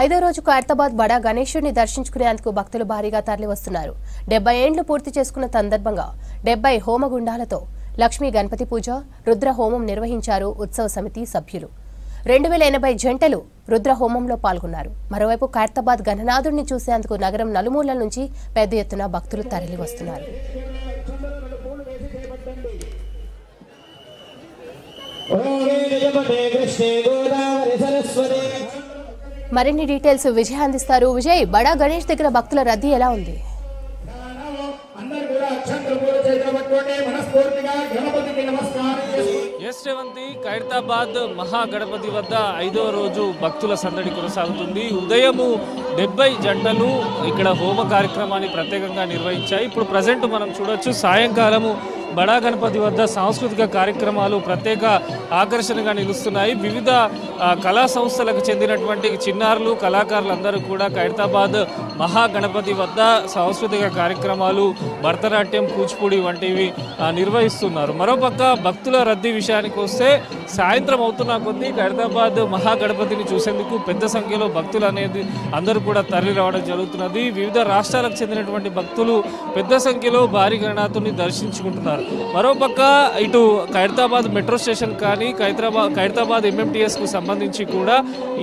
ఐదో రోజు ఖైరతాబాద్ బడా గణేశుడిని దర్శించుకునేందుకు భక్తులు భారీగా తరలివస్తున్నారు. 70 ఏండ్లు పూర్తి చేసుకున్న సందర్భంగా 70 హోమగుండాలతో లక్ష్మీ గణపతి పూజ, రుద్ర హోమం నిర్వహించారు ఉత్సవ సమితి సభ్యులు. 2080 జంటలు రుద్ర హోమంలో పాల్గొన్నారు. మరోవైపు ఖైరతాబాద్ గణనాథుడిని చూసేందుకు నగరం నలుమూలల నుంచి పెద్ద ఎత్తున భక్తులు తరలివస్తున్నారు. మరిన్ని డీటెయిల్స్ విజయ్ అందిస్తారు. విజయ్, బడా గణేష్ దగ్గర భక్తుల రద్దీ ఎలా ఉంది? ఖైరతాబాద్ మహాగణపతి వద్ద 5వ రోజు భక్తుల సందడి కొనసాగుతుంది. ఉదయము 70 జంటలు ఇక్కడ హోమ కార్యక్రమాన్ని ప్రత్యేకంగా నిర్వహించాయి. ఇప్పుడు ప్రజెంట్ మనం చూడొచ్చు, సాయంకాలము బడా గణపతి వద్ద సాంస్కృతిక కార్యక్రమాలు ప్రత్యేక ఆకర్షణగా నిలుస్తున్నాయి. వివిధ కళా సంస్థలకు చెందినటువంటి చిన్నారులు, కళాకారులందరూ కూడా ఖైరతాబాద్ మహాగణపతి వద్ద సాంస్కృతిక కార్యక్రమాలు, భరతనాట్యం, కూచిపూడి వంటివి నిర్వహిస్తున్నారు. మరోపక్క భక్తుల రద్దీ విషయానికి వస్తే, సాయంత్రం అవుతున్న కొద్దీ ఖైరతాబాద్ మహాగణపతిని చూసేందుకు పెద్ద సంఖ్యలో భక్తులు అనేది అందరూ కూడా తరలి రావడం జరుగుతున్నది. వివిధ రాష్ట్రాలకు చెందినటువంటి భక్తులు పెద్ద సంఖ్యలో భారీ గణనాథుని దర్శించుకుంటున్నారు. మరోపక్క ఇటు ఖైరతాబాద్ మెట్రో స్టేషన్ కానీ ఖైరతాబాద్ MMTSకు సంబంధించి కూడా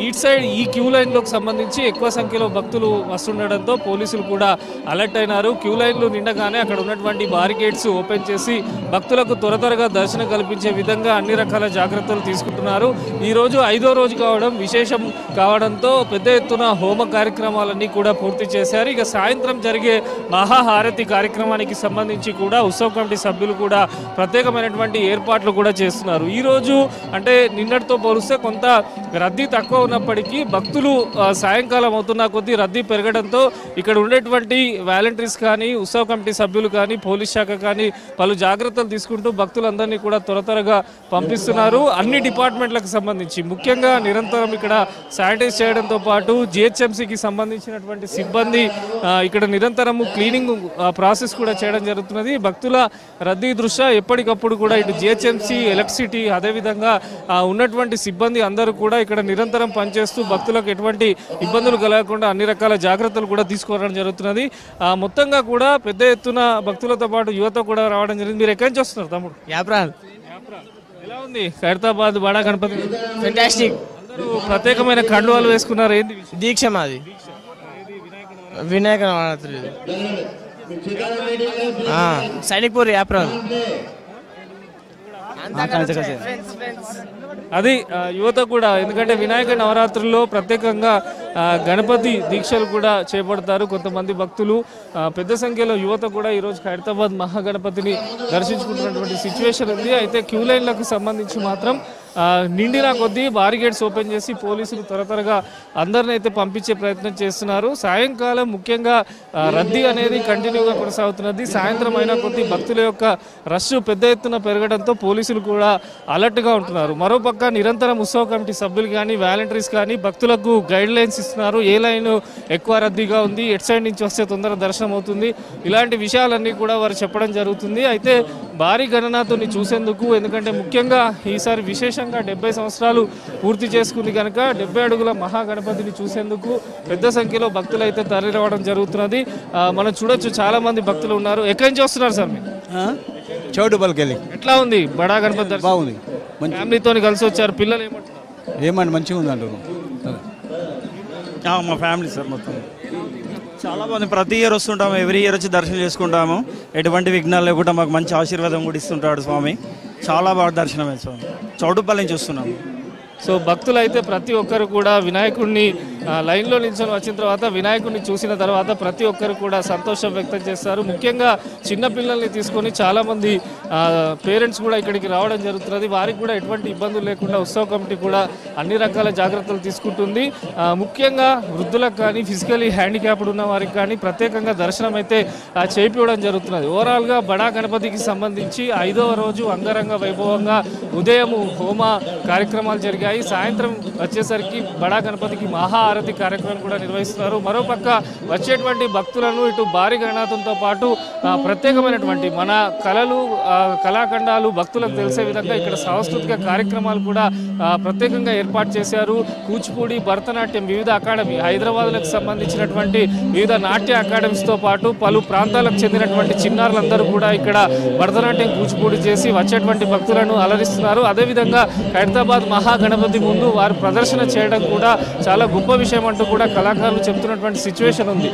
ఈట్ సైడ్ ఈ క్యూ లైన్లకు సంబంధించి ఎక్కువ సంఖ్యలో భక్తులు వస్తుండడంతో పోలీసులు కూడా అలర్ట్ అయినారు. క్యూ లైన్లు నిండగానే అక్కడ ఉన్నటువంటి బారికేడ్స్ ఓపెన్ చేసి భక్తులకు త్వరగా దర్శనం కల్పించే విధంగా అన్ని రకాల జాగ్రత్తలు తీసుకుంటున్నారు. ఈరోజు 5వ రోజు కావడం విశేషం కావడంతో పెద్ద ఎత్తున హోమ కార్యక్రమాలన్నీ కూడా పూర్తి చేశారు. ఇక సాయంత్రం జరిగే మహాహారతి కార్యక్రమానికి సంబంధించి కూడా ఉత్సవ కమిటీ సభ్యులు కూడా ప్రత్యేకమైనటువంటి ఏర్పాట్లు కూడా చేస్తున్నారు. ఈరోజు అంటే నిన్నటితో పోలిస్తే కొంత రద్దీ తక్కువ ఉన్నప్పటికీ భక్తులు సాయంకాలం అవుతున్న కొద్దీ రద్దీ పెరగడంతో ఇక్కడ ఉండేటువంటి వాలంటీర్స్ కానీ, ఉత్సవ కమిటీ సభ్యులు కానీ, పోలీస్ శాఖ కానీ పలు జాగ్రత్తలు తీసుకుంటూ భక్తులందరినీ కూడా త్వరగా పంపిస్తున్నారు. అన్ని డిపార్ట్మెంట్లకు సంబంధించి ముఖ్యంగా నిరంతరం ఇక్కడ శానిటైజ్ చేయడంతో పాటు GHMCకి సంబంధించినటువంటి సిబ్బంది ఇక్కడ నిరంతరము క్లీనింగ్ ప్రాసెస్ కూడా చేయడం జరుగుతున్నది. భక్తుల రద్దీ దృష్ట్యా ఎప్పటికప్పుడు కూడా ఇటు GHMC, ఎలక్ట్రిసిటీ, అదేవిధంగా ఉన్నటువంటి సిబ్బంది అందరూ కూడా ఇక్కడ నిరంతరం పనిచేస్తూ భక్తులకు ఎటువంటి ఇబ్బందులు కలగకుండా అన్ని రకాల జాగ్రత్తలు కూడా తీసుకోవడం జరుగుతున్నది. మొత్తంగా కూడా పెద్ద ఎత్తున భక్తులతో పాటు యువత కూడా రావడం జరిగింది. మీరు ఎక్కడి నుంచి వస్తున్నారు తమ్ముడు? యాప్రాల్. ఎలా ఉంది ఖైరతాబాద్ బడా గణపతి? ఫెంటాస్టిక్. అందరూ ప్రత్యేకమైన కండువాలు వేసుకున్నారు. ఏంది దీక్ష మాది వినాయక నవరాత్రి. సైనిక్పూర్ యాప్రాల్. అది యువత కూడా, ఎందుకంటే వినాయక నవరాత్రుల్లో ప్రత్యేకంగా గణపతి దీక్షలు కూడా చేపడతారు కొంతమంది భక్తులు. పెద్ద సంఖ్యలో యువత కూడా ఈరోజు ఖైరతాబాద్ మహాగణపతిని దర్శించుకుంటున్నటువంటి సిచ్యువేషన్ ఉంది. అయితే క్యూ లైన్లకు సంబంధించి మాత్రం నిండిన కొద్దీ బారిగేట్స్ ఓపెన్ చేసి పోలీసులు త్వరగా అందరిని అయితే పంపించే ప్రయత్నం చేస్తున్నారు. సాయంకాలం ముఖ్యంగా రద్దీ అనేది కంటిన్యూగా కొనసాగుతున్నది. సాయంత్రం అయిన కొద్దీ భక్తుల యొక్క రష్ పెద్ద ఎత్తున పెరగడంతో పోలీసులు కూడా అలర్ట్గా ఉంటున్నారు. మరోపక్క నిరంతరం ఉత్సవ కమిటీ సభ్యులు కానీ, వాలంటీర్స్ కానీ భక్తులకు గైడ్ లైన్స్ ఇస్తున్నారు. ఏ లైన్ ఎక్కువ రద్దీగా ఉంది, ఎట్ సైడ్ నుంచి వస్తే తొందరగా దర్శనం అవుతుంది, ఇలాంటి విషయాలన్నీ కూడా వారు చెప్పడం జరుగుతుంది. అయితే భారీ గణనాథుని చూసేందుకు, ఎందుకంటే ముఖ్యంగా ఈసారి విశేషంగా 70 సంవత్సరాలు పూర్తి చేసుకుంది కనుక 70 అడుగుల మహాగణపతిని చూసేందుకు పెద్ద సంఖ్యలో భక్తులు అయితే తరలి రావడం జరుగుతున్నది. మనం చూడొచ్చు, చాలా మంది భక్తులు ఉన్నారు. ఎక్కడి నుంచి వస్తున్నారు సార్ మీరు? చౌటుపల్లికి. ఎట్లా ఉంది బడా గణపతి? బాగుంది. ఫ్యామిలీతో కలిసి వచ్చారు. పిల్లలు ఏమంటే మంచిగా ఉంది అంటారు. మా ఫ్యామిలీ సార్ మొత్తం చాలా బాగుంది. ప్రతి ఇయర్ వస్తుంటాము, ఎవ్రీ ఇయర్ వచ్చి దర్శనం చేసుకుంటాము. ఎటువంటి విఘ్నాలు లేకుండా మాకు మంచి ఆశీర్వాదం కూడా ఇస్తుంటాడు స్వామి. చాలా బాగా దర్శనమే స్వామి. చౌటుపల్లి నుంచి వస్తున్నాము. సో భక్తులు అయితే ప్రతి ఒక్కరు కూడా వినాయకుడిని లైన్లో నిల్చొని వచ్చిన తర్వాత వినాయకుడిని చూసిన తర్వాత ప్రతి ఒక్కరు కూడా సంతోషం వ్యక్తం చేస్తారు. ముఖ్యంగా చిన్నపిల్లల్ని తీసుకొని చాలామంది పేరెంట్స్ కూడా ఇక్కడికి రావడం జరుగుతున్నది. వారికి కూడా ఎటువంటి ఇబ్బందులు లేకుండా ఉత్సవ కమిటీ కూడా అన్ని రకాల జాగ్రత్తలు తీసుకుంటుంది. ముఖ్యంగా వృద్ధులకు కానీ, ఫిజికలీ హ్యాండిక్యాప్డ్ ఉన్న వారికి కానీ ప్రత్యేకంగా దర్శనం అయితే చేయించడం జరుగుతున్నది. ఓవరాల్గా బడా గణపతికి సంబంధించి 5వ రోజు అంగరంగ వైభవంగా ఉదయం హోమ కార్యక్రమాలు జరిగాయి. జరిగాయి. సాయంత్రం వచ్చేసరికి బడా గణపతికి మహాఆరతి కార్యక్రమం కూడా నిర్వహిస్తున్నారు. మరోపక్క వచ్చేటువంటి భక్తులను ఇటు భారీ గణనాథంతో పాటు ప్రత్యేకమైనటువంటి మన కళలు కళాఖండాలు భక్తులకు తెలిసే విధంగా ఇక్కడ సాంస్కృతిక కార్యక్రమాలు కూడా ప్రత్యేకంగా ఏర్పాటు చేశారు. కూచిపూడి, భరతనాట్యం, వివిధ అకాడమీ, హైదరాబాద్లకు సంబంధించినటువంటి వివిధ నాట్య అకాడమీస్తో పాటు పలు ప్రాంతాలకు చెందినటువంటి చిన్నారులందరూ కూడా ఇక్కడ భరతనాట్యం, కూచిపూడి చేసి వచ్చేటువంటి భక్తులను అలరిస్తున్నారు. అదేవిధంగా ఖైరతాబాద్ మహాగణపతి ముందు వారు ప్రదర్శన చేయడం కూడా చాలా గొప్ప విషయం అంటూ కూడా కళాకారులు చెప్తున్నటువంటి సిచ్యువేషన్ ఉంది.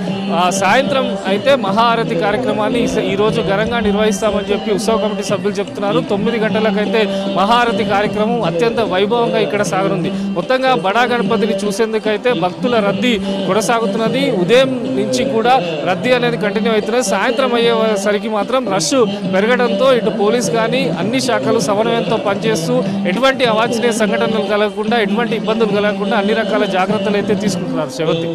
సాయంత్రం అయితే మహాఆరతి కార్యక్రమాన్ని ఈరోజు ఘనంగా నిర్వహిస్తామని చెప్పి ఉత్సవ కమిటీ సభ్యులు చెప్తున్నారు. 9 గంటలకైతే మహాఆరతి కార్యక్రమం అత్యంత వైభవంగా ఇక్కడ సాగనుంది. మొత్తంగా బడా గణపతిని చూసేందుకైతే భక్తుల రద్దీ కొనసాగుతున్నది. ఉదయం నుంచి కూడా రద్దీ అనేది కంటిన్యూ అవుతున్నది. సాయంత్రం అయ్యేసరికి మాత్రం రష్ పెరగడంతో ఇటు పోలీస్ కానీ అన్ని శాఖలు సమన్వయంతో పనిచేస్తూ ఎటువంటి అవాంఛనీయ సంఘటనలు కలగకుండా, ఎటువంటి ఇబ్బందులు కలగకుండా అన్ని రకాల జాగ్రత్తలు అయితే తీసుకుంటున్నారు. శవంతి.